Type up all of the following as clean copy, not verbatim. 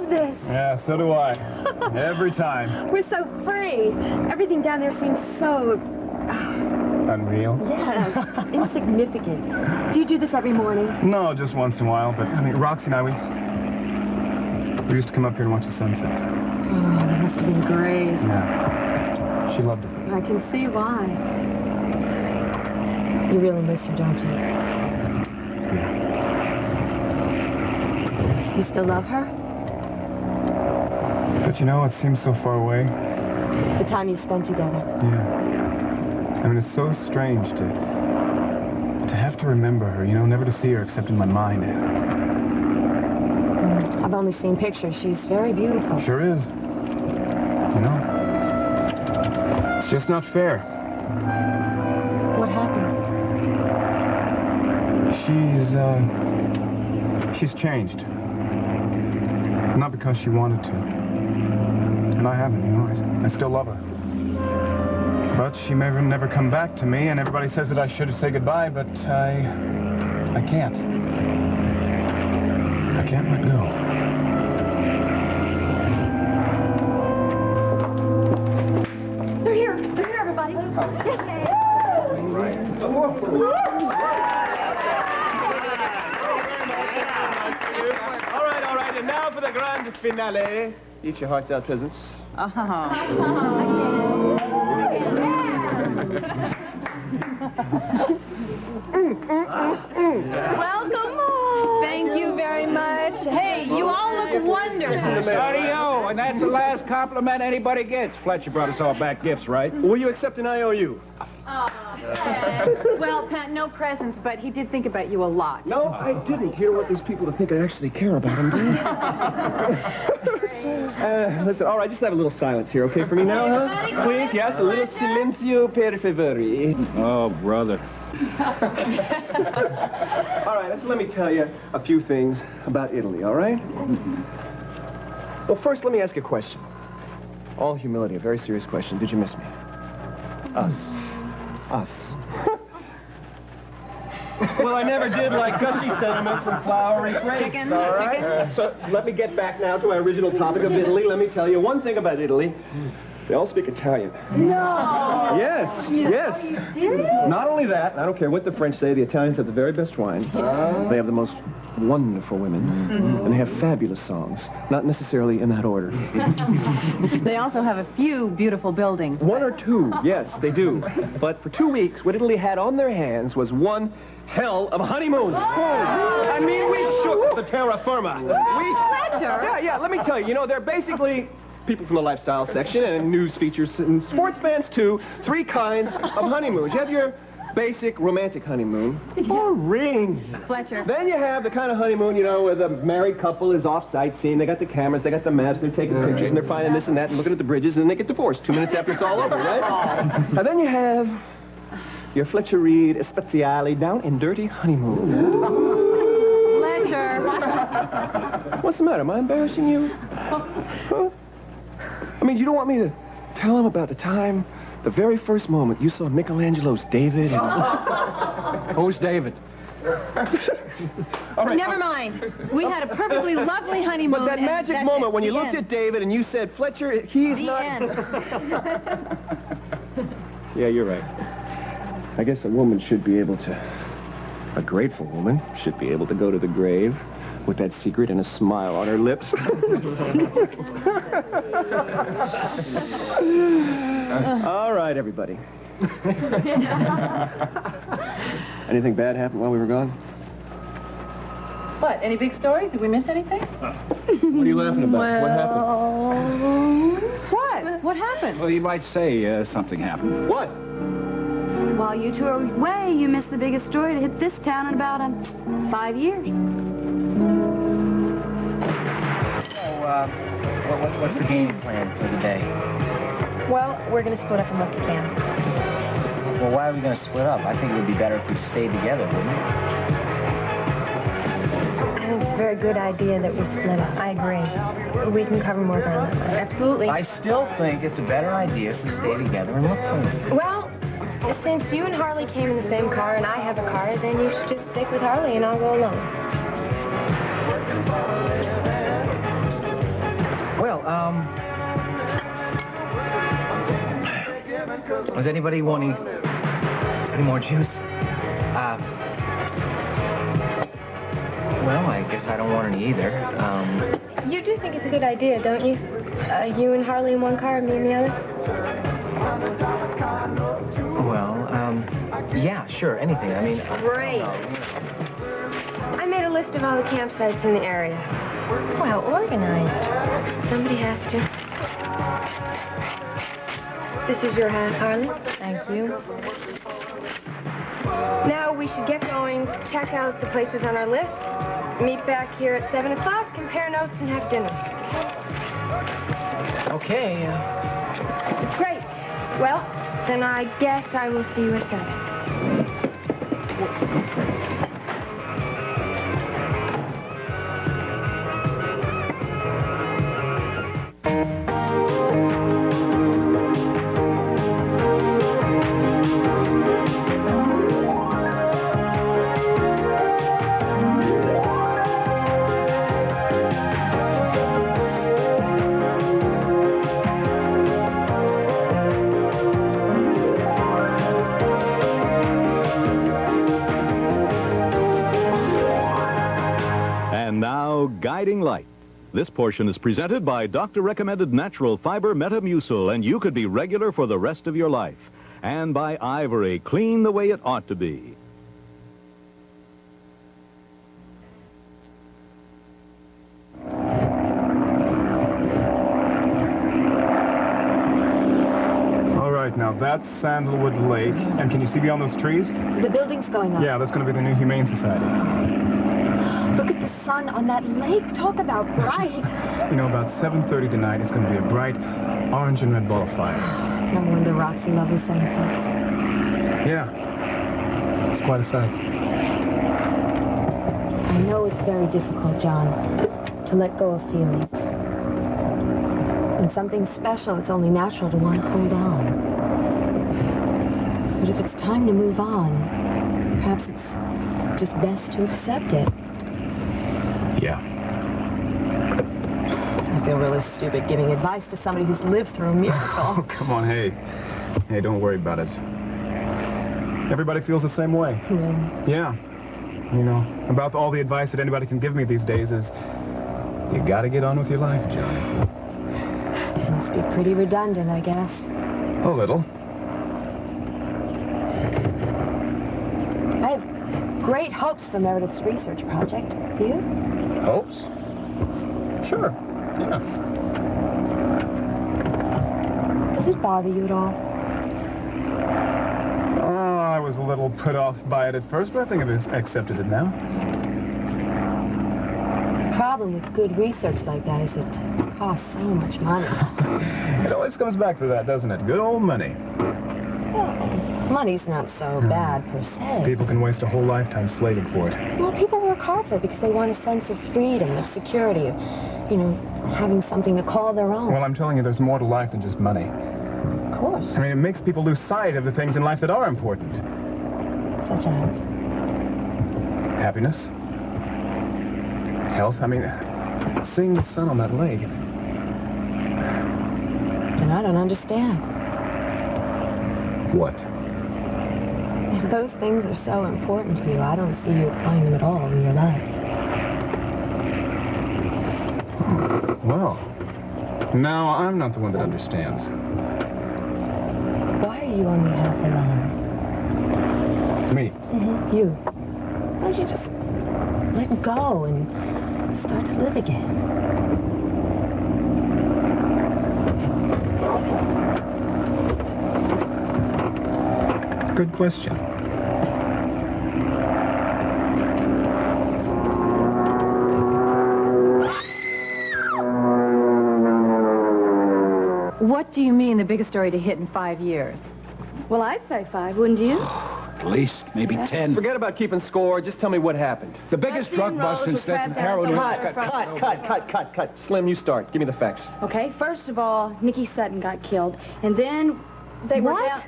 this. Yeah, so do I. Every time. We're so free. Everything down there seems so... Unreal? Yes, insignificant. Do you do this every morning? No, just once in a while. But, I mean, Roxy and I, we used to come up here and watch the sunsets. Oh, that must have been great. Yeah. She loved it. I can see why. You really miss her, don't you? Yeah. You still love her? But, you know, it seems so far away. The time you spent together. Yeah. I mean, it's so strange to have to remember her, you know, never to see her except in my mind. I've only seen pictures. She's very beautiful. Sure is. You know, it's just not fair. What happened? She's changed. Not because she wanted to. And I haven't, you know, I still love her. But she may never come back to me, and everybody says that I should say goodbye, but I can't. I can't let go. They're here, everybody. Yes, All right, and now for the grand finale. Eat your hearts out, peasants. Welcome home. Thank you very much. Hey, you all look wonderful. Studio, and that's the last compliment anybody gets. Fletcher brought us all back gifts, right? Will you accept an IOU? Well, Pat, no presents, but he did think about you a lot. No, I didn't. You don't want these people to think I actually care about them, do you? Listen, all right, just have a little silence here, okay, for me now, huh? Please, yes, a little silencio per favore. Oh, brother. All right, so let me tell you a few things about Italy, all right? Well, first, let me ask you a question. All humility, a very serious question. Did you miss me? Us. Well, I never did like gushy sentiments and flowery phrases, Chicken, all right? So let me get back now to my original topic of Italy. Let me tell you one thing about Italy. They all speak Italian. No. Yes. You did? Not only that, I don't care what the French say, the Italians have the very best wine. They have the most wonderful women. And they have fabulous songs. Not necessarily in that order. They also have a few beautiful buildings. One or two, yes, they do. But for 2 weeks, what Italy had on their hands was one hell of a honeymoon. I mean, we shook the terra firma. Fletcher! Yeah, let me tell you, you know, they're basically people from the lifestyle section and news features and sports fans, too. 3 kinds of honeymoons. You have your basic romantic honeymoon. Boring. Fletcher. Then you have the kind of honeymoon, you know, where the married couple is off sightseeing. They got the cameras, they got the maps, they're taking pictures, and they're finding this and that and looking at the bridges, and then they get divorced 2 minutes after it's all over, right? And then you have your Fletcher Reed Speziale down and dirty honeymoon. Fletcher. What's the matter? Am I embarrassing you? Huh? I mean, you don't want me to tell him about the time, the very first moment you saw Michelangelo's David? Who's David? All right, Never mind. We had a perfectly lovely honeymoon. But that and magic that's moment it. when you The looked end. at David and you said, Fletcher, he's The not... end. Yeah, you're right. I guess a woman should be able to... A grateful woman should be able to go to the grave with that secret and a smile on her lips. All right, everybody. Anything bad happened while we were gone? What, any big stories? Did we miss anything? What are you laughing about? What happened? What? What happened? Well, you might say something happened. What? While you two are away, you missed the biggest story to hit this town in about 5 years. So, what's the game plan for the day? Well, we're going to split up and look at camp. Well, why are we going to split up? I think it would be better if we stayed together, wouldn't it? I think it's a very good idea that we split up. I agree. We can cover more ground. Absolutely. I still think it's a better idea if we stay together and look for it. Well, since you and Harley came in the same car and I have a car, then you should just stick with Harley and I'll go alone. Was anybody wanting any more juice? Well, I guess I don't want any either. You do think it's a good idea, don't you? You and Harley in one car and me in the other? Well, yeah, sure, anything. I mean... Great. I made a list of all the campsites in the area. Well organized. Somebody has to. This is your half, Harley. Thank you. Now we should get going, check out the places on our list, meet back here at 7 o'clock, compare notes, and have dinner. Okay, Great. Well, then I guess I will see you at 7. And now, Guiding Light. This portion is presented by doctor-recommended natural fiber Metamucil, and you could be regular for the rest of your life. And by Ivory, clean the way it ought to be. All right, now that's Sandalwood Lake. And can you see beyond those trees? The building's going up. Yeah, that's going to be the new Humane Society. Look at the sun on that lake. Talk about bright. You know, about 7:30 tonight, it's going to be a bright orange and red ball of fire. No wonder Roxy loves the sunsets. Yeah, it's quite a sight. I know it's very difficult, John, to let go of feelings. When something's special, it's only natural to want to hold on. But if it's time to move on, perhaps it's just best to accept it. Yeah. I feel really stupid giving advice to somebody who's lived through a miracle. Oh, come on, hey. Hey, don't worry about it. Everybody feels the same way. Really? Yeah. You know, about all the advice that anybody can give me these days is, you gotta get on with your life, Johnny. It must be pretty redundant, I guess. A little. I have great hopes for Meredith's research project. Do you? Hopes? Sure. Yeah. Does it bother you at all? Oh, I was a little put off by it at first, but I think I've accepted it now. The problem with good research like that is it costs so much money. It always comes back to that, doesn't it? Good old money. Well, money's not so bad per se. People can waste a whole lifetime slaving for it. Well, people work hard for it because they want a sense of freedom, of security, of, you know, having something to call their own. Well, I'm telling you, there's more to life than just money. Of course. I mean, it makes people lose sight of the things in life that are important. Such as? Happiness. Health. I mean, seeing the sun on that lake. And I don't understand. What? If those things are so important to you, I don't see you applying them at all in your life. Well, now I'm not the one that understands. Why are you only half alive? Me. Mm-hmm. You. Why don't you just let go and start to live again? Good question. What do you mean the biggest story to hit in 5 years? Well, I'd say 5, wouldn't you? At least, maybe 10. Forget about keeping score. Just tell me what happened. The biggest drug bust since that heroin... Cut. Slim, you start. Give me the facts. Okay, first of all, Nikki Sutton got killed, and then they were What? down...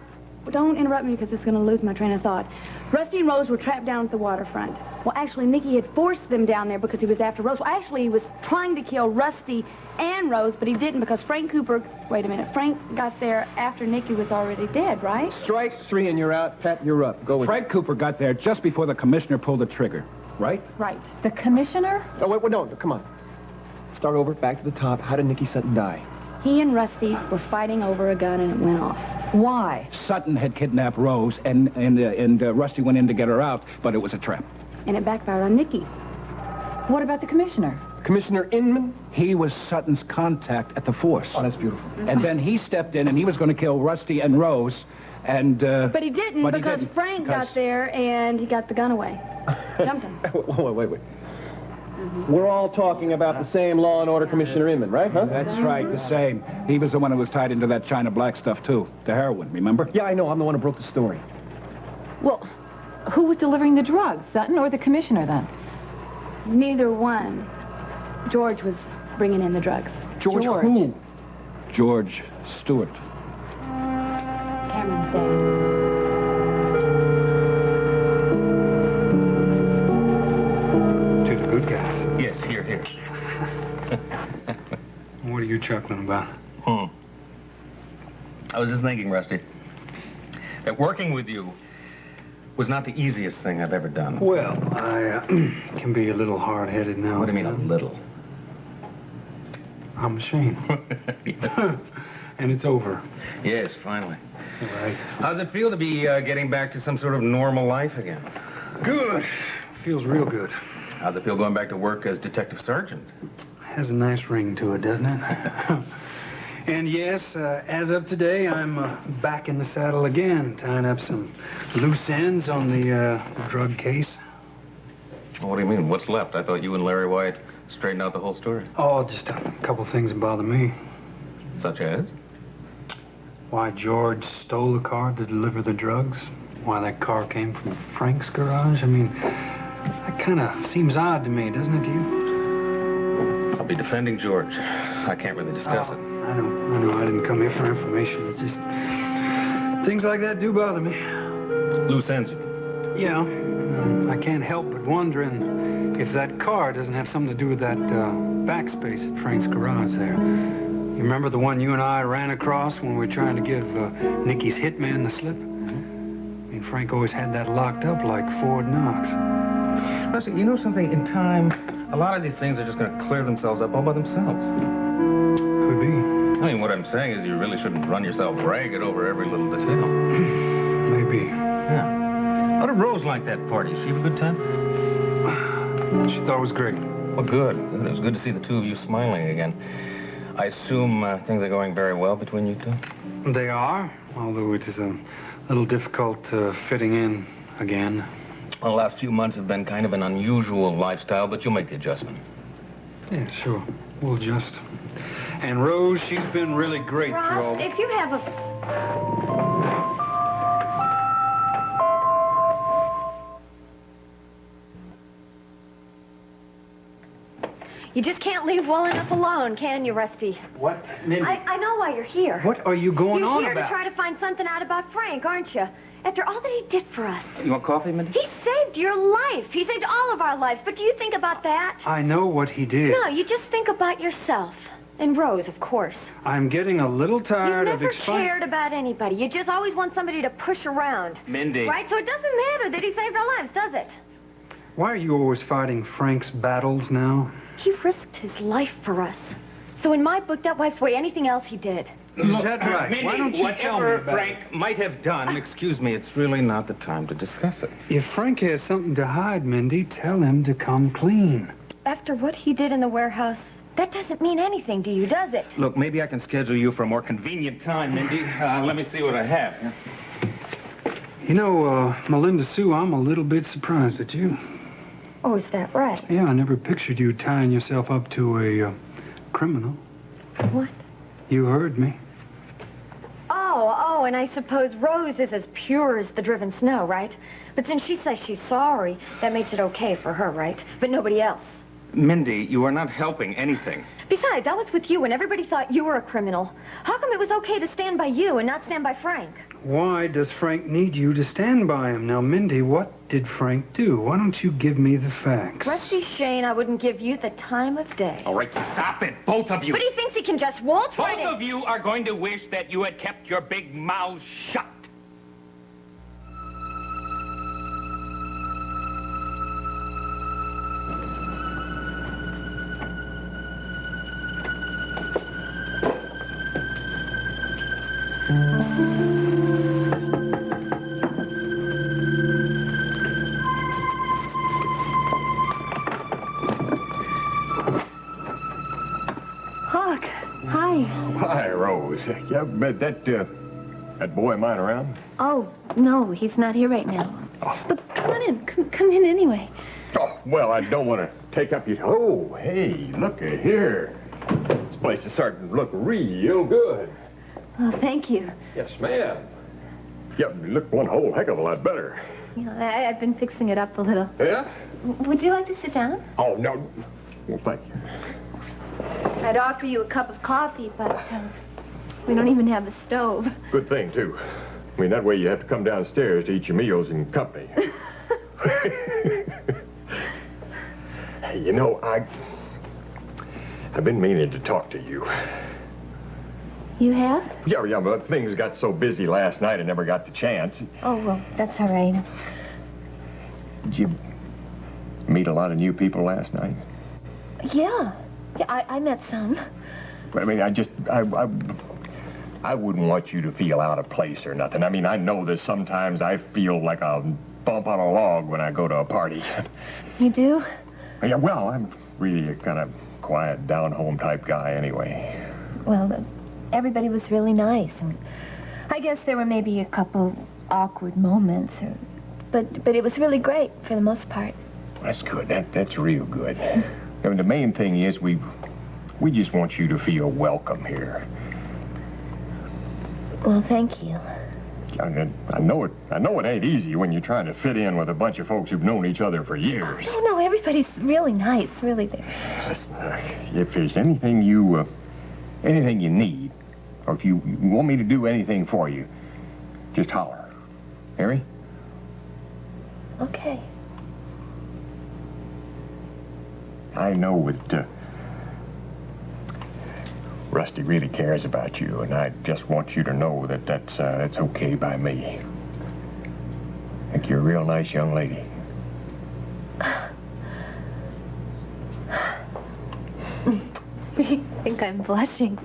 don't interrupt me because it's going to lose my train of thought. Rusty and Rose were trapped down at the waterfront. Well, actually, Nicky had forced them down there because he was after Rose. Well, actually, he was trying to kill Rusty and Rose, but he didn't because Frank Cooper... Wait a minute. Frank got there after Nicky was already dead, right? Strike 3 and you're out. Pat, you're up. Go with Frank Cooper got there just before the commissioner pulled the trigger, right? Right. The commissioner? Oh, wait, no, come on. Start over, back to the top. How did Nicky Sutton die? He and Rusty were fighting over a gun and it went off. Why? Sutton had kidnapped Rose, and Rusty went in to get her out, but it was a trap. And it backfired on Nicky. What about the commissioner? Commissioner Inman? He was Sutton's contact at the force. Oh, that's beautiful. And then he stepped in, and he was going to kill Rusty and Rose, and... But he didn't because Frank got there and he got the gun away. Jumped him. Wait. We're all talking about the same Law and Order Commissioner Inman, right, huh? That's right, the same. He was the one who was tied into that China Black stuff, too. The heroin, remember? Yeah, I know. I'm the one who broke the story. Well, who was delivering the drugs, Sutton or the commissioner, then? Neither one. George was bringing in the drugs. George who? George Stewart. Cameron's dad. To the good guys. Yes, here. What are you chuckling about? I was just thinking, Rusty, that working with you was not the easiest thing I've ever done. Well, I can be a little hard-headed now. What do you mean, a little? I'm ashamed. And it's over. Yes, finally. Right. How's it feel to be getting back to some sort of normal life again? Good. Feels real good. How's it feel going back to work as detective sergeant? Has a nice ring to it, doesn't it? And yes, as of today, I'm back in the saddle again, tying up some loose ends on the drug case. Well, what do you mean? What's left? I thought you and Larry White straightened out the whole story. Oh, just a couple things that bother me. Such as? Why George stole the car to deliver the drugs. Why that car came from Frank's garage. I mean, that kind of seems odd to me, doesn't it to you? I'll be defending George. I can't really discuss it. I know. I didn't come here for information. It's just... things like that do bother me. Loose ends, you mean? Yeah. I can't help but wondering if that car doesn't have something to do with that backspace at Frank's garage there. You remember the one you and I ran across when we were trying to give Nicky's hitman the slip? I mean, Frank always had that locked up like Fort Knox. Rusty, you know something? In time, a lot of these things are just going to clear themselves up all by themselves. Could be. I mean, what I'm saying is you really shouldn't run yourself ragged over every little detail. Maybe. Yeah. How did Rose like that party? She have a good time? She thought it was great. Well, good. It was good to see the two of you smiling again. I assume things are going very well between you two? They are, although it is a little difficult fitting in again. Well, the last few months have been kind of an unusual lifestyle, but you'll make the adjustment. Yeah, sure. We'll adjust. And Rose, she's been really great through all... Ross, if you have a... You just can't leave well enough alone, can you, Rusty? What? Mindy? I know why you're here. What are you going on You're here about? to try to find something out about Frank, aren't you? After all that he did for us. You want coffee, Mindy? He saved your life. He saved all of our lives. But do you think about that? I know what he did. No, you just think about yourself. And Rose, of course. I'm getting a little tired You've of never explaining... cared about anybody. You just always want somebody to push around. Mindy. Right? So it doesn't matter that he saved our lives, does it? Why are you always fighting Frank's battles now? He risked his life for us. So in my book, that wipes away anything else he did. Is that right? Mindy, Why don't you tell me whatever about Frank might have done, excuse me, it's really not the time to discuss it. it? If Frank has something to hide, Mindy, tell him to come clean. After what he did in the warehouse, that doesn't mean anything to you, does it? Look, maybe I can schedule you for a more convenient time, Mindy. Let me see what I have. You know, Melinda Sue, I'm a little bit surprised at you. Oh, is that right? Yeah, I never pictured you tying yourself up to a criminal. What? You heard me. Oh, and I suppose Rose is as pure as the driven snow, right? But since she says she's sorry, that makes it okay for her, right? But nobody else. Mindy, you are not helping anything. Besides, I was with you when everybody thought you were a criminal. How come it was okay to stand by you and not stand by Frank? why does Frank need you to stand by him? Now, Mindy, what did Frank do? Why don't you give me the facts? Rusty Shane, I wouldn't give you the time of day. All right, stop it, both of you. But he thinks he can just waltz right Both in. of you are going to wish that you had kept your big mouths shut. Huck, hi. Hi, Rose. Yeah, but that boy of mine around? Oh, no, he's not here right now. But come on in. Come in anyway. Oh, well, I don't want to take up your... Oh, hey, look at here. This place is starting to look real good. Oh, thank you. Yes, ma'am. Yeah, you look one whole heck of a lot better. Yeah, I've been fixing it up a little. Yeah? Would you like to sit down? Oh, no. Well, thank you. I'd offer you a cup of coffee, but we don't even have a stove. Good thing, too. I mean, that way you have to come downstairs to eat your meals in company. Hey, you know, I've been meaning to talk to you. You have? Yeah, but things got so busy last night I never got the chance. Oh, well, that's all right. Did you meet a lot of new people last night? Yeah, I met some. I mean, I wouldn't want you to feel out of place or nothing. I mean, I know that sometimes I feel like a bump on a log when I go to a party. You do? Yeah, well, I'm really a kind of quiet, down-home type guy anyway. Well, everybody was really nice, and I guess there were maybe a couple awkward moments, but it was really great for the most part. That's good. That's real good. I mean, the main thing is we just want you to feel welcome here. Well, thank you. I know it ain't easy when you're trying to fit in with a bunch of folks who've known each other for years. No, everybody's really nice, really. Listen, if there's anything you need, or if you want me to do anything for you, just holler. Harry? Okay. I know that Rusty really cares about you, and I just want you to know that that's okay by me. I think you're a real nice young lady. I think I'm blushing.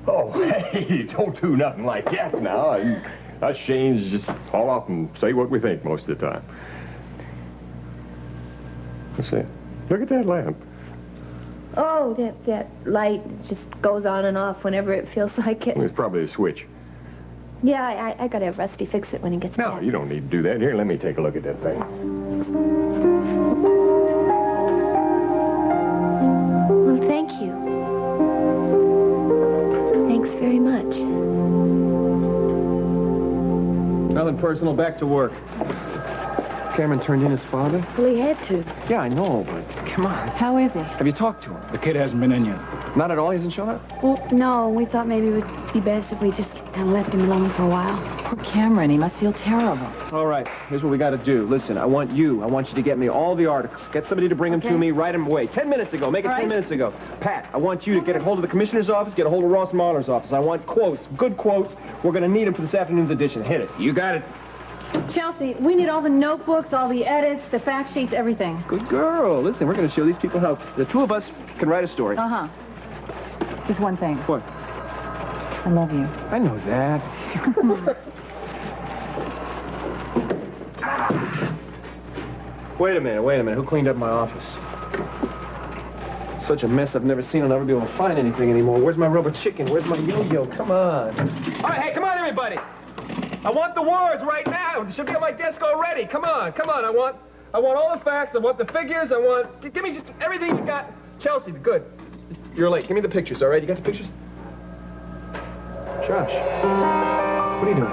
Oh, hey, don't do nothing like that now. Us Shanes just haul off and say what we think most of the time. What's that? Look at that lamp. Oh, that light just goes on and off whenever it feels like it. It's probably a switch. Yeah, I gotta have Rusty fix it when he gets back. No, you don't need to do that. Here, let me take a look at that thing. Well, thank you. Thanks very much. Nothing personal, back to work. Cameron turned in his father? Well, he had to. Yeah, I know, but come on. How is he? Have you talked to him? The kid hasn't been in yet. Not at all? He hasn't shown up? Well, no, we thought maybe it would be best if we just kind of left him alone for a while. Poor Cameron, he must feel terrible. All right, here's what we got to do. Listen, I want you to get me all the articles. Get somebody to bring them to me, write them away. 10 minutes ago, make it 10 minutes ago. Pat, I want you to get a hold of the commissioner's office, get a hold of Ross Mahler's office. I want quotes, good quotes. We're going to need them for this afternoon's edition. Hit it. You got it. Chelsea, we need all the notebooks, all the edits, the fact sheets, everything. Good girl. Listen, we're going to show these people how the two of us can write a story. Uh-huh. Just one thing. What? I love you. I know that. Wait a minute. Who cleaned up my office? Such a mess I've never seen. I'll never be able to find anything anymore. Where's my rubber chicken? Where's my yo-yo? Come on. All right, hey, come on, everybody. I want the words right now. They should be on my desk already. Come on. I want all the facts. I want the figures. Give me just everything you got. Chelsea, good. You're late. Give me the pictures, all right? You got the pictures? Josh, what are you doing?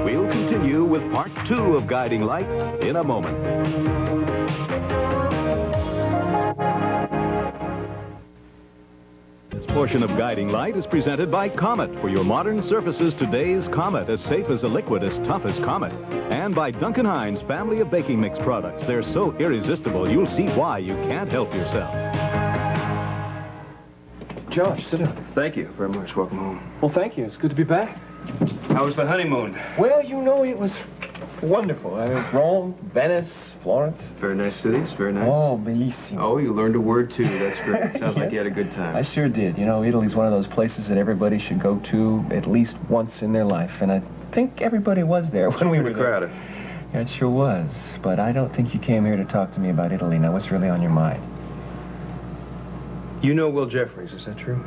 We'll continue with part 2 of Guiding Light in a moment. portion of Guiding Light is presented by Comet. For your modern surfaces, today's Comet, as safe as a liquid, as tough as Comet. And by Duncan Hines' family of baking mix products. They're so irresistible, you'll see why you can't help yourself. Josh, sit down. Thank you very much. Welcome home. Well, thank you. It's good to be back. How was the honeymoon? Well, you know, it was wonderful. I mean, Rome, Venice, Florence. Very nice cities. Very nice. Oh, bellissimo. Oh, you learned a word, too. That's great. Sounds like you had a good time. I sure did. You know, Italy's one of those places that everybody should go to at least once in their life. And I think everybody was there when we were there. Crowded. Yeah, it sure was. But I don't think you came here to talk to me about Italy. Now, what's really on your mind? You know Will Jeffries, is that true?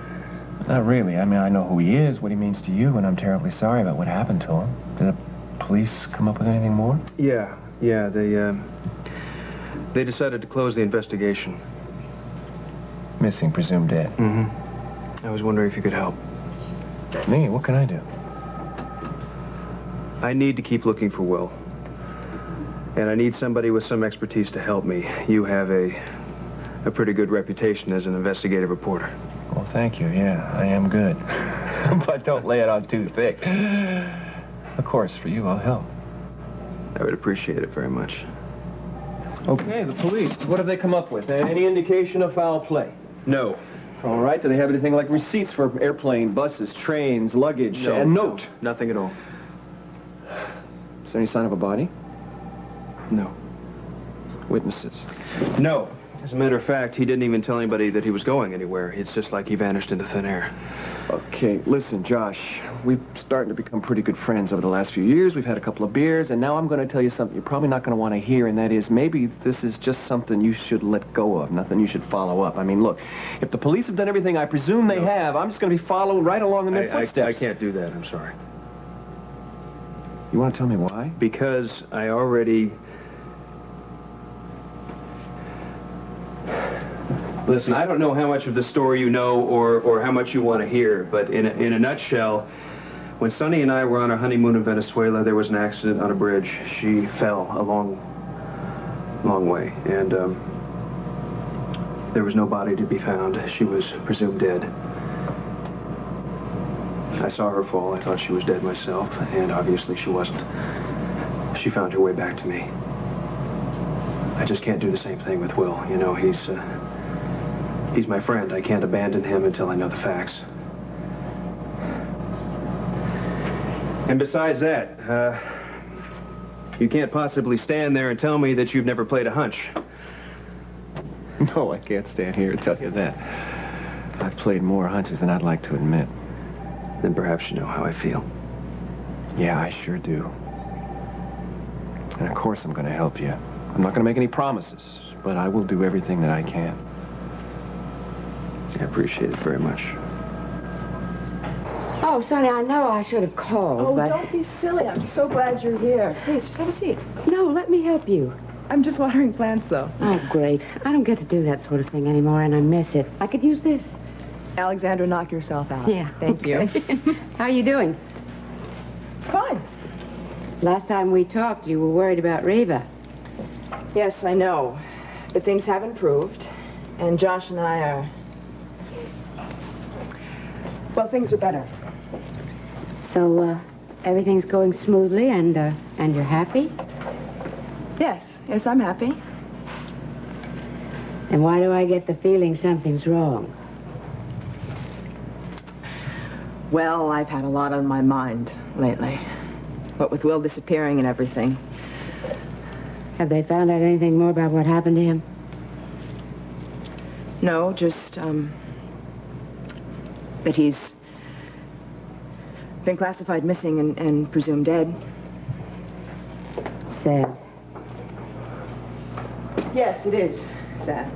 Not really. I mean, I know who he is, what he means to you, and I'm terribly sorry about what happened to him. Did the police come up with anything more? Yeah. They decided to close the investigation. Missing, presumed dead. Mm-hmm. I was wondering if you could help. Me? What can I do? I need to keep looking for Will. And I need somebody with some expertise to help me. You have a pretty good reputation as an investigative reporter. Well, thank you. Yeah, I am good. But don't lay it on too thick. Of course, for you, I'll help. I would appreciate it very much. Okay, the police. What have they come up with? Any indication of foul play? No. All right. Do they have anything like receipts for airplane, buses, trains, luggage, and note? No, nothing at all. Is there any sign of a body? No. Witnesses? No. As a matter of fact, he didn't even tell anybody that he was going anywhere. It's just like he vanished into thin air. Okay, listen, Josh. We've started to become pretty good friends over the last few years. We've had a couple of beers, and now I'm going to tell you something you're probably not going to want to hear, and that is maybe this is just something you should let go of, nothing you should follow up. I mean, look, if the police have done everything I presume they have, I'm just going to be following right along in their footsteps. I can't do that. I'm sorry. You want to tell me why? Because I already... Listen, I don't know how much of the story you know or how much you want to hear, but in a nutshell, when Sonny and I were on our honeymoon in Venezuela, there was an accident on a bridge. She fell a long way, and there was no body to be found. She was presumed dead. I saw her fall. I thought she was dead myself, and obviously she wasn't. She found her way back to me. I just can't do the same thing with Will. You know, he's my friend. I can't abandon him until I know the facts. And besides that, you can't possibly stand there and tell me that you've never played a hunch. No, I can't stand here and tell you that. I've played more hunches than I'd like to admit. Then perhaps you know how I feel. Yeah, I sure do. And of course I'm going to help you. I'm not going to make any promises, but I will do everything that I can. I appreciate it very much. Oh, Sonny, I know I should have called, Oh, but... don't be silly. I'm so glad you're here. Please, just have a seat. No, let me help you. I'm just watering plants, though. Oh, great. I don't get to do that sort of thing anymore, and I miss it. I could use this. Alexandra, knock yourself out. Yeah. Thank you. How are you doing? Fine. Last time we talked, you were worried about Reva. Yes, I know. But things have improved, and Josh and I are... Well, things are better. So, everything's going smoothly, and you're happy? Yes, I'm happy. And why do I get the feeling something's wrong? Well, I've had a lot on my mind lately. What with Will disappearing and everything. Have they found out anything more about what happened to him? No, just, that he's been classified missing and presumed dead. Sad. Yes, it is sad.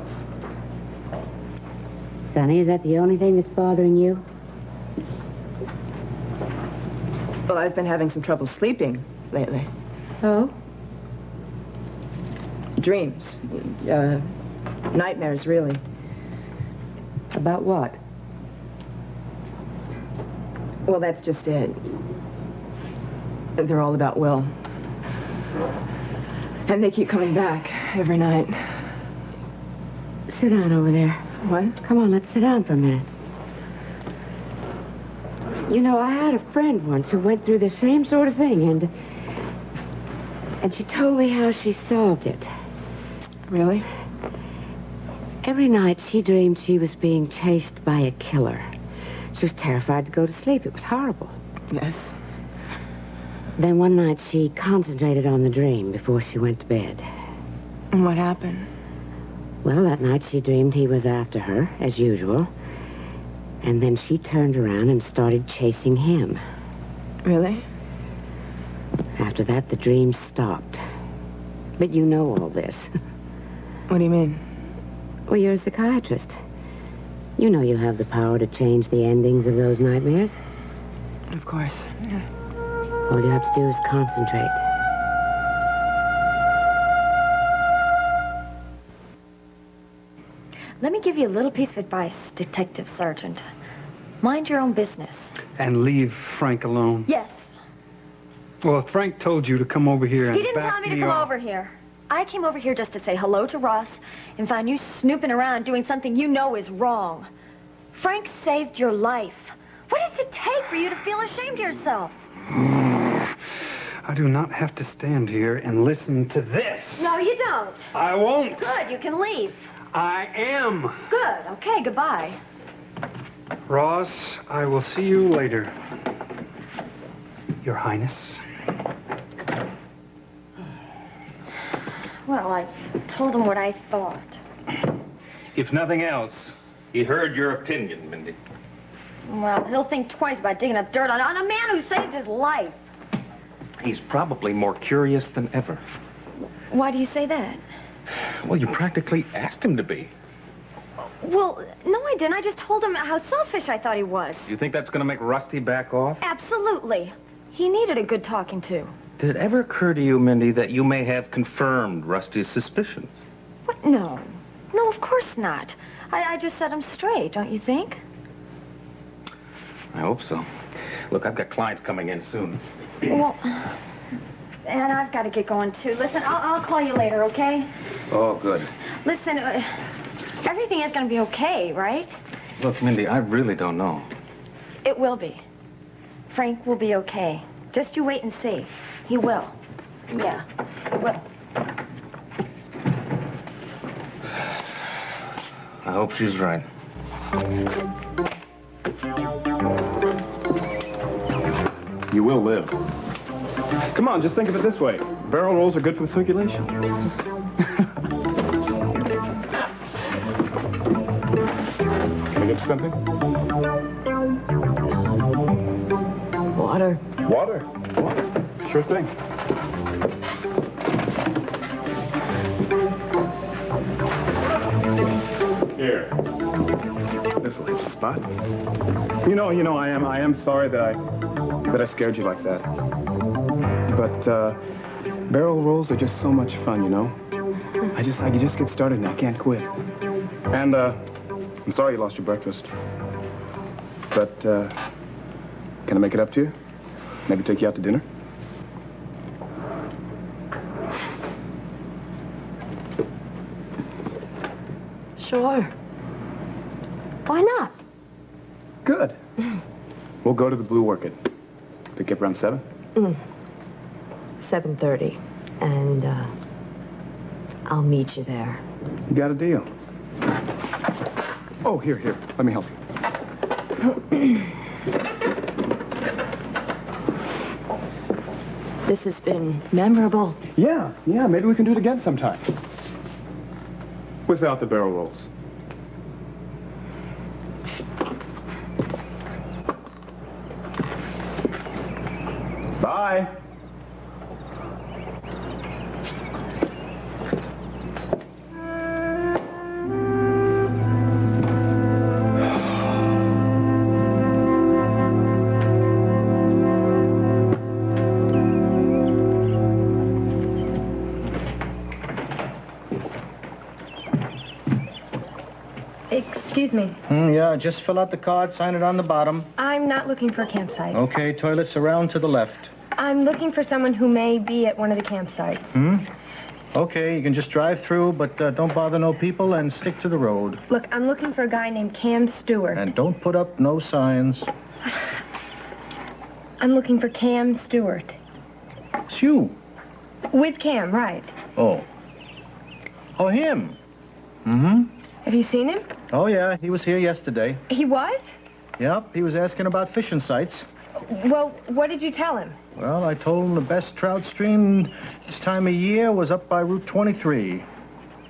Sonny, is that the only thing that's bothering you? Well, I've been having some trouble sleeping lately. Oh? Dreams. Nightmares, really. About what? Well, that's just it. They're all about Will. And they keep coming back every night. Sit down over there. What? Come on, let's sit down for a minute. You know, I had a friend once who went through the same sort of thing, and she told me how she solved it. Really? Every night she dreamed she was being chased by a killer. She was terrified to go to sleep. It was horrible. Yes. Then one night she concentrated on the dream before she went to bed. And what happened? Well, that night she dreamed he was after her, as usual. And then she turned around and started chasing him. Really? After that, the dream stopped. But you know all this. What do you mean? Well, you're a psychiatrist. You know you have the power to change the endings of those nightmares. Of course. Yeah. All you have to do is concentrate. Let me give you a little piece of advice, Detective Sergeant. Mind your own business. And leave Frank alone. Yes. Well, if Frank told you to come over here and He didn't tell me to come over here. I came over here just to say hello to Ross and find you snooping around doing something you know is wrong. Frank saved your life. What does it take for you to feel ashamed of yourself? I do not have to stand here and listen to this. No, you don't. I won't. Good, you can leave. I am. Good, okay, goodbye. Ross, I will see you later. Your Highness. Well, I told him what I thought. If nothing else, he heard your opinion, Mindy. Well, he'll think twice about digging up dirt on a man who saved his life. He's probably more curious than ever. Why do you say that? Well, you practically asked him to be. Well, no, I didn't. I just told him how selfish I thought he was. Do you think that's going to make Rusty back off? Absolutely. He needed a good talking to. Did it ever occur to you, Mindy, that you may have confirmed Rusty's suspicions? What? No. No, of course not. I just set him straight, don't you think? I hope so. Look, I've got clients coming in soon. Well, and I've got to get going, too. Listen, I'll call you later, okay? Oh, good. Listen, everything is going to be okay, right? Look, Mindy, I really don't know. It will be. Frank will be okay. Just you wait and see. He will. Yeah. Well. I hope she's right. You will live. Come on, just think of it this way. Barrel rolls are good for the circulation. Can I get you something? Water. Water. Water. Sure thing. Here. This'll hit the spot. You know, I am sorry that I scared you like that. But barrel rolls are just so much fun, you know. I can just get started and I can't quit. And I'm sorry you lost your breakfast. But can I make it up to you? Maybe take you out to dinner? Sure. Why not? Good. We'll go to the Blue Orchid. Pick you up around 7? 7:30. And, I'll meet you there. You got a deal. Oh, here. Let me help you. This has been memorable. Yeah, maybe we can do it again sometime. Without the barrel rolls. Bye. Excuse me. Yeah, just fill out the card, sign it on the bottom. I'm not looking for a campsite. Okay, toilets around to the left. I'm looking for someone who may be at one of the campsites. Okay, you can just drive through, but don't bother no people and stick to the road. Look, I'm looking for a guy named Cam Stewart. And don't put up no signs. I'm looking for Cam Stewart. It's you. With Cam, right. Oh. Oh, him. Mm-hmm. Have you seen him? Oh, yeah, he was here yesterday. He was? Yep, he was asking about fishing sites. Well, what did you tell him? Well, I told him the best trout stream this time of year was up by Route 23.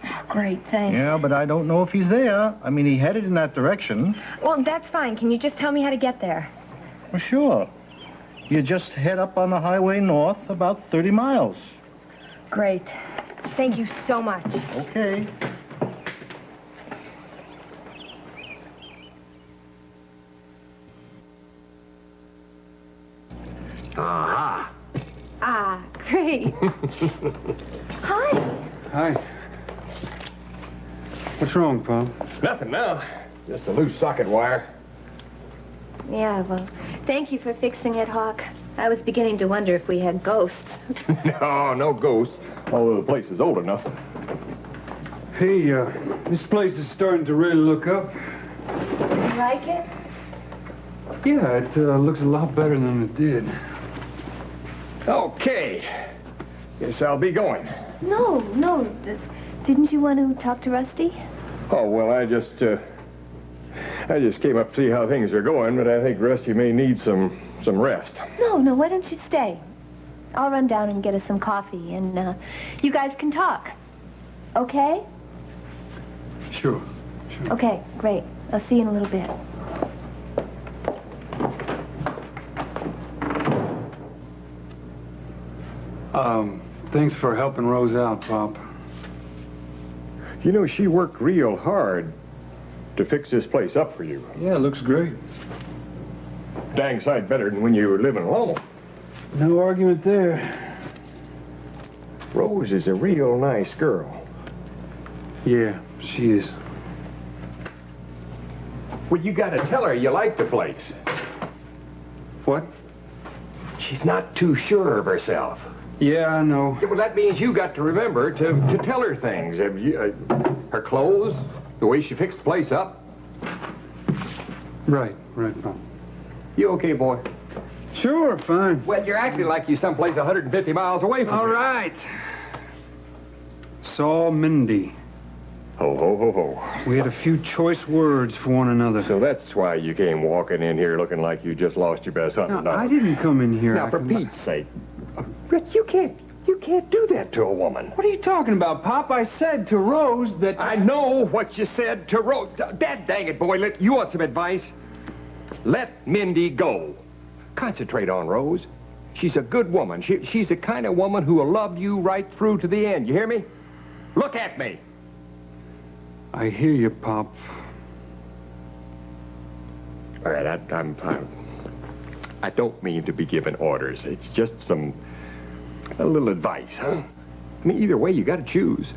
Oh, great, thanks. Yeah, but I don't know if he's there. I mean, he headed in that direction. Well, that's fine. Can you just tell me how to get there? Well, sure. You just head up on the highway north about 30 miles. Great. Thank you so much. Okay. Aha. Ah, great. Hi. Hi. What's wrong, Pop? Nothing now. Just a loose socket wire. Yeah, well, thank you for fixing it, Hawk. I was beginning to wonder if we had ghosts. No ghosts. Although the place is old enough. Hey, this place is starting to really look up. You like it? Yeah, it looks a lot better than it did. Okay. Guess I'll be going. No. Didn't you want to talk to Rusty? Oh, well, I just came up to see how things are going, but I think Rusty may need some rest. No, why don't you stay? I'll run down and get us some coffee, and you guys can talk. Okay? Sure. Okay, great. I'll see you in a little bit. Thanks for helping Rose out, Pop. You know, she worked real hard to fix this place up for you. Yeah, it looks great. Dang sight better than when you were living alone. No argument there. Rose is a real nice girl. Yeah, she is. Well, you gotta tell her you like the place. What? She's not too sure of herself. Yeah, I know. Yeah, well, that means you got to remember to tell her things. Her clothes, the way she fixed the place up. Right, Pop. You okay, boy? Sure, fine. Well, you're acting like you're someplace 150 miles away from All here. right. Saw Mindy. Ho, ho, ho, ho. We had a few choice words for one another. So that's why you came walking in here looking like you just lost your best hunting No, dog. I didn't come in here. Now, for Pete's sake. Rick, you can't do that to a woman. What are you talking about, Pop? I said to Rose that... I know what you said to Rose. Dad dang it, boy. You want some advice? Let Mindy go. Concentrate on Rose. She's a good woman. She's the kind of woman who will love you right through to the end. You hear me? Look at me. I hear you, Pop. All right, I don't mean to be giving orders. It's just a little advice, huh? I mean, either way, you got to choose.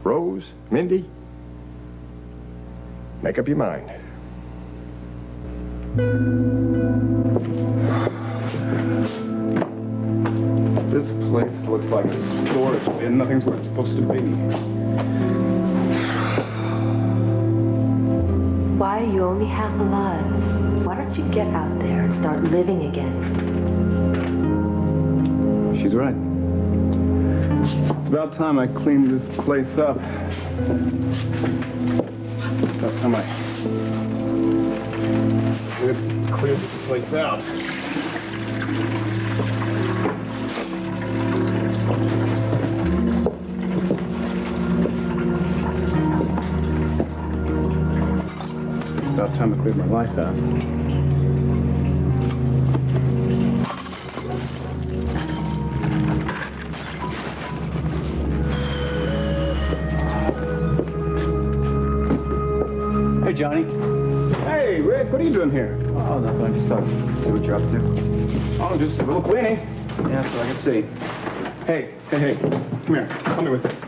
Rose, Mindy, make up your mind. This place looks like a storage bin. Nothing's where it's supposed to be. Why are you only half alive? Why don't you get out there and start living again? She's right. It's about time I cleaned this place up. It's about time I cleared this place out. It's about time I cleared my life out. Hey, Johnny. Hey, Rick, what are you doing here? Oh, nothing. I just thought I'd see what you're up to. Oh, just a little cleaning. Yeah, so I can see. Hey. Come here. Help me with this.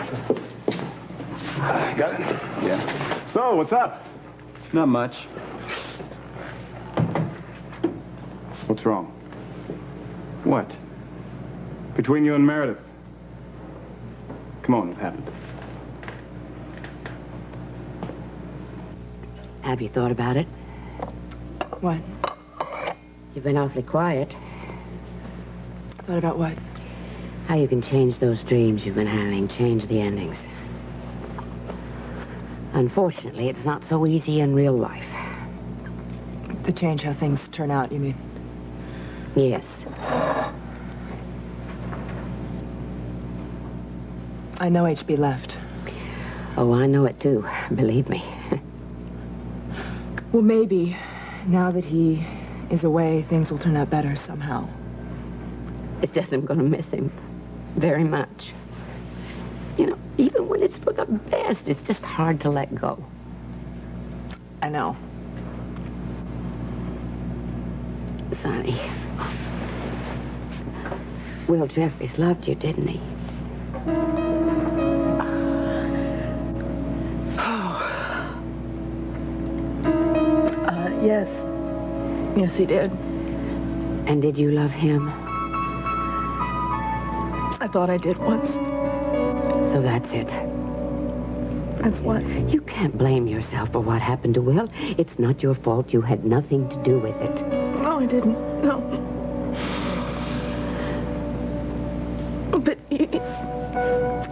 Got it? Yeah. So, what's up? Not much. What's wrong? What? Between you and Meredith? Come on, what happened? Have you thought about it? What? You've been awfully quiet. Thought about what? How you can change those dreams you've been having, change the endings. Unfortunately, it's not so easy in real life. To change how things turn out, you mean? Yes. I know HB left. Oh, I know it too, believe me. Well, maybe, now that he is away, things will turn out better somehow. It's just I'm going to miss him very much. You know, even when it's for the best, it's just hard to let go. I know. Sonny. Will Jeffries loved you, didn't he? Yes. Yes, he did. And did you love him? I thought I did once. So that's it. That's what? You can't blame yourself for what happened to Will. It's not your fault. You had nothing to do with it. No, I didn't. No. But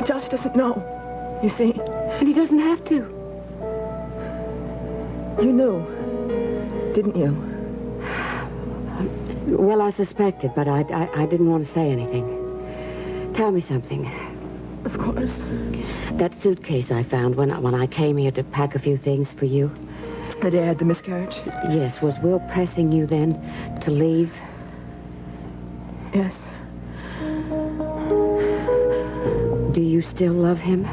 Josh doesn't know, you see. And he doesn't have to. You knew, didn't you? Well, I suspected, but I didn't want to say anything. Tell me something. Of course. That suitcase I found when I came here to pack a few things for you. The day I had the miscarriage? Yes. Was Will pressing you then to leave? Yes. Do you still love him?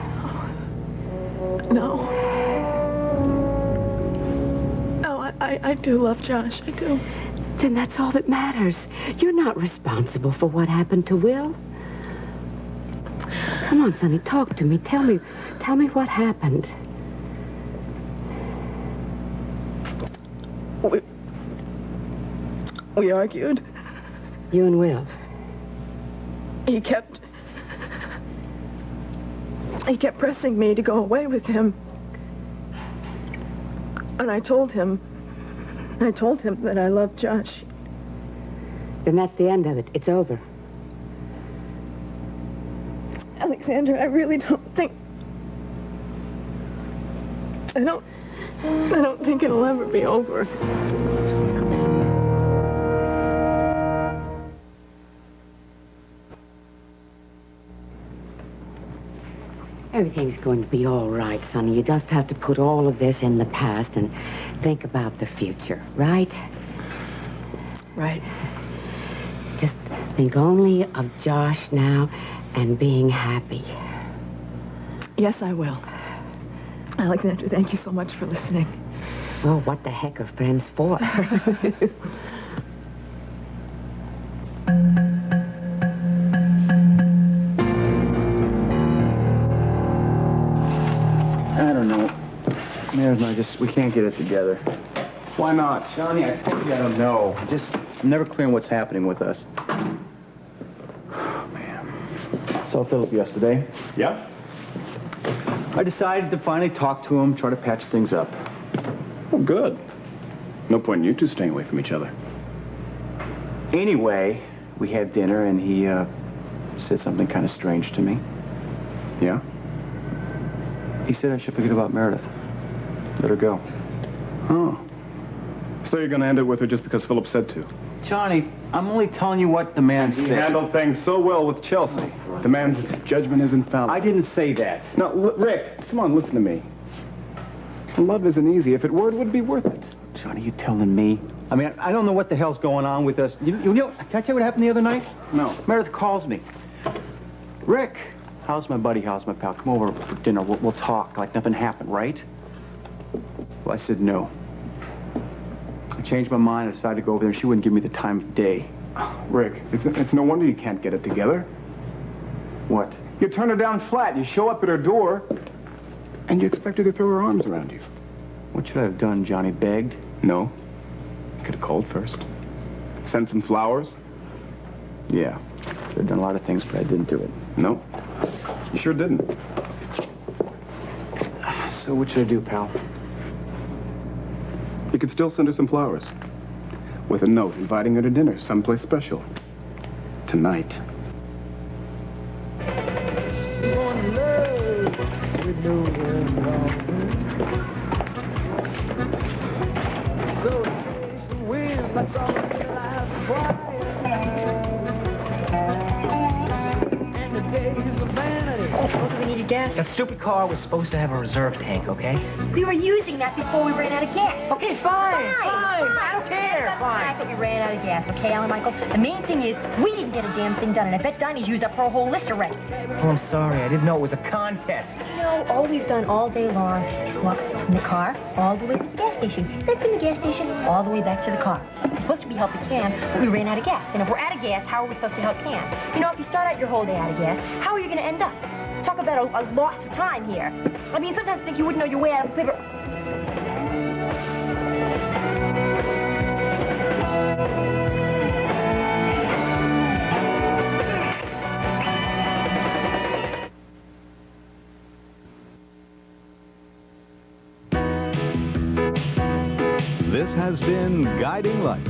No. No, I do love Josh. I do. Then that's all that matters. You're not responsible for what happened to Will. Come on, Sonny, talk to me. Tell me what happened. We argued. You and Will? He kept pressing me to go away with him. And I told him that I loved Josh. Then that's the end of it. It's over. Alexander, I really don't think... I don't think it'll ever be over. Everything's going to be all right, Sonny. You just have to put all of this in the past and think about the future, right? Right. Just think only of Josh now and being happy. Yes, I will. Alexander, thank you so much for listening. Well, what the heck are friends for? I don't know. Mayor's and I we can't get it together. Why not? Johnny, I told you I don't know. I'm never clear on what's happening with us. Oh, man. Saw Philip yesterday. Yeah? I decided to finally talk to him, try to patch things up. Oh, good. No point in you two staying away from each other. Anyway, we had dinner, and he said something kind of strange to me. Yeah? He said I should forget about Meredith. Let her go. Oh. So you're going to end it with her just because Philip said to? Johnny, I'm only telling you what the man He said. handled things so well with Chelsea. The man's judgment is infallible. I didn't say that. Now, Rick, come on, listen to me. Love isn't easy. If it were, it would be worth it. Johnny, you telling me? I mean, I don't know what the hell's going on with us. You know, can I tell you what happened the other night? No. Meredith calls me. Rick, how's my buddy? How's my pal? Come over for dinner. We'll talk like nothing happened, right? Well, I said no. I changed my mind. I decided to go over there. She wouldn't give me the time of day. Rick, it's no wonder you can't get it together. What? You turn her down flat. You show up at her door, and you expect her to throw her arms around you. What should I have done, Johnny? Begged? No. You could have called first. Sent some flowers. Yeah. Could have done a lot of things, but I didn't do it. No. You sure didn't. So what should I do, pal? You could still send her some flowers. With a note inviting her to dinner, someplace special. tonight. What do we need a gas? That stupid car was supposed to have a reserve tank, okay? We were using that before we ran out of gas. Okay, fine. I don't care. The fact that we ran out of gas, okay, Alan Michael? The main thing is we didn't get a damn thing done, and I bet Dinah's used up her whole list already. Oh, I'm sorry. I didn't know it was a contest. You know, all we've done all day long is walk from the car all the way to the gas station, then from the gas station all the way back to the car. We're supposed to be helping Cam, but we ran out of gas. And if we're out of gas, how are we supposed to help Cam? You know, if you start out your whole day out of gas, how are you going to end up? Talk about a loss of time here. I mean, sometimes I think you wouldn't know your way out of a paper. This has been Guiding Light.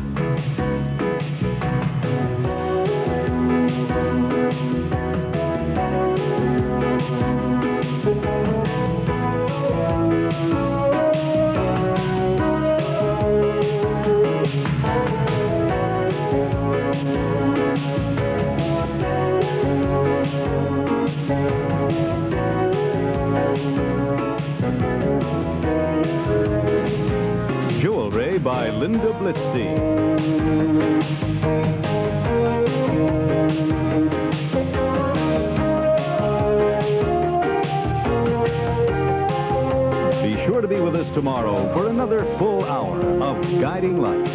Jewelry by Linda Blitzstein. Be sure to be with us tomorrow for another full hour of Guiding Light.